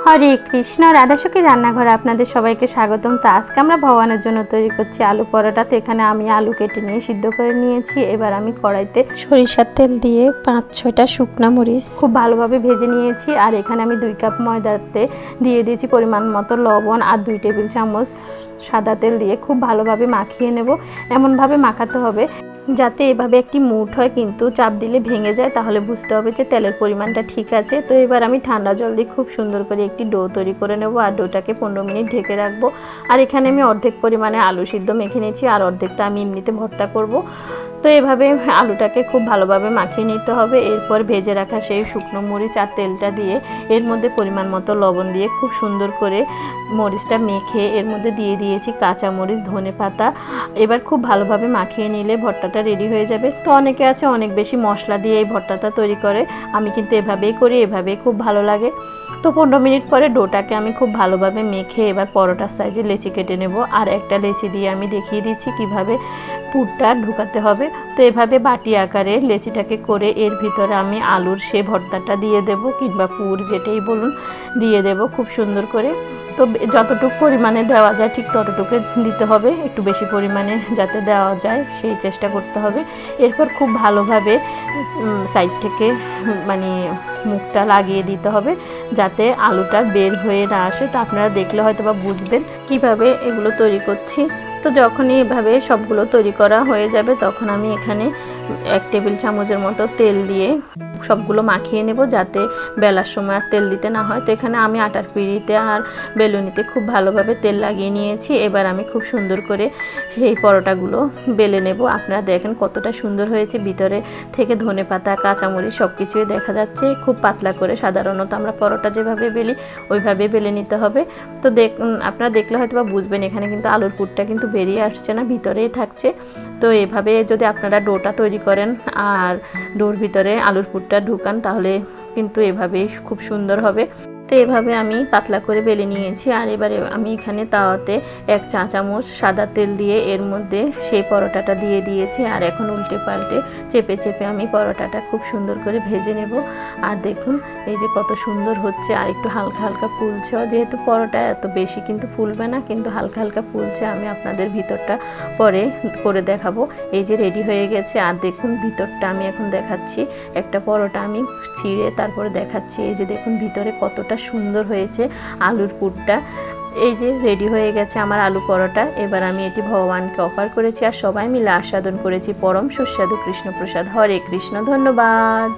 হরে কৃষ্ণ। রাধাসখী রান্নাঘরে আপনাদের সবাইকে স্বাগতম। তো আজকে আমরা ভগবানের জন্য তৈরি করছি আলু পরোটা। তো এখানে আমি আলু কেটে নিয়ে সিদ্ধ করে নিয়েছি। এবার আমি কড়াইতে সরিষার তেল দিয়ে 5-6টা শুকনা মরিচ খুব ভালোভাবে ভেজে নিয়েছি। আর এখানে আমি 2 কাপ ময়দাতে দিয়ে দিয়েছি পরিমাণ মতো লবণ আর 2 টেবিল চামচ সাদা তেল দিয়ে খুব ভালোভাবে মাখিয়ে নেব। এমনভাবে মাখাতে হবে যাতে এভাবে একটি মুঠ হয়, কিন্তু চাপ দিলে ভেঙে যায়, তাহলে বুঝতে হবে যে তেলের পরিমাণটা ঠিক আছে। তো এবার আমি ঠান্ডা জল দিয়ে খুব সুন্দর করে একটি ডো তৈরি করে নেব আর ডোটাকে 15 মিনিট ঢেকে রাখবো। আর এখানে আমি অর্ধেক পরিমাণে আলু সিদ্ধ মেখে নিয়েছি আর অর্ধেকটা আমি এমনিতে ভর্তা করব। তো এভাবে আলুটাকে খুব ভালোভাবে মাখিয়ে নিতে হবে। এরপর ভেজে রাখা সেই শুকনো মরিচ আর তেলটা দিয়ে এর মধ্যে পরিমাণ মতো লবণ দিয়ে খুব সুন্দর করে মরিচটা মেখে এর মধ্যে দিয়ে দিয়েছি কাঁচা মরিচ, ধনে পাতা। এবার খুব ভালোভাবে মাখিয়ে নিলে ভর্তাটা রেডি হয়ে যাবে। তো অনেকে আছে অনেক বেশি মশলা দিয়ে এই ভর্তাটা তৈরি করে, আমি কিন্তু এভাবেই করি, এভাবেই খুব ভালো লাগে। তো 15 মিনিট পরে ডোটাকে আমি খুব ভালোভাবে মেখে এবার পরোটার সাইজে লেচি কেটে নেব। আর একটা লেচি দিয়ে আমি দেখিয়ে দিচ্ছি কিভাবে পুরটা ঢুকাতে হবে। তো এভাবে বাটি আকারে লেচিটাকে করে এর ভিতরে আমি আলুর সে ভর্তাটা দিয়ে দেব, কিংবা পুর যেটাই বলুন দিয়ে দেব খুব সুন্দর করে। তো যতটুকু পরিমাণে দেওয়া যায় ঠিক ততটুকু দিতে হবে, একটু বেশি পরিমাণে যাতে দেওয়া যায় সেই চেষ্টা করতে হবে। এরপর খুব ভালোভাবে সাইড থেকে মানে মুখটা লাগিয়ে দিতে হবে যাতে আলুটা বের হয়ে না আসে। তো আপনারা দেখলে হয়তো বা বুঝবেন কিভাবে এগুলো তৈরি করছি। তো যখনই এভাবে সবগুলো তৈরি করা হয়ে যাবে তখন আমি এখানে 1 টেবিল চামচের মতো তেল দিয়ে সবগুলো মাখিয়ে নেব যাতে বেলার সময় আর তেল দিতে না হয়। তো এখানে আমি আটার পিঁড়িতে আর বেলুনিতে খুব ভালোভাবে তেল লাগিয়ে নিয়েছি। এবার আমি খুব সুন্দর করে সেই পরোটাগুলো বেলে নেব। আপনারা দেখেন কতটা সুন্দর হয়েছে, ভিতরে থেকে ধনেপাতা, কাঁচামরিচ সব কিছুই দেখা যাচ্ছে। খুব পাতলা করে, সাধারণত আমরা পরোটা যেভাবে বেলি ওইভাবে বেলে নিতে হবে। তো আপনারা দেখলে হয়তো বা বুঝবেন এখানে কিন্তু আলুর পুরটা কিন্তু বেরিয়ে আসছে না, ভিতরেই থাকছে। তো এভাবে যদি আপনারা ডোটা তৈরি করেন আর ডোর ভিতরে আলুর পুরটা ঢুকান তাহলে কিন্তু এভাবেই খুব সুন্দর হবে। তো এভাবে আমি পাতলা করে বেলে নিয়েছি। আর এবারে আমি এখানে তাওয়াতে 1 চা চামচ সাদা তেল দিয়ে এর মধ্যে সেই পরোটাটা দিয়ে দিয়েছি। আর এখন উল্টে পাল্টে চেপে চেপে আমি পরোটাটা খুব সুন্দর করে ভেজে নেব। আর দেখুন এই যে কত সুন্দর হচ্ছে, আর একটু হালকা হালকা ফুলছে। যেহেতু পরোটা এত বেশি কিন্তু ফুলবে না, কিন্তু হালকা হালকা ফুলছে। আমি আপনাদের ভিতরটা পরে করে দেখাবো। এই যে রেডি হয়ে গেছে। আর দেখুন ভিতরটা আমি এখন দেখাচ্ছি। একটা পরোটা আমি ছিঁড়ে তারপরে দেখাচ্ছি। এই যে দেখুন ভিতরে কতটা সুন্দর হয়েছে আলুর পুরটা। এই যে রেডি হয়ে গেছে আমার আলু পরোটা। এবার আমি এটি ভগবানকে অফার করেছি আর সবাই মিলে আস্বাদন করেছি। পরম সুস্বাদু কৃষ্ণপ্রসাদ। হরে কৃষ্ণ। ধন্যবাদ।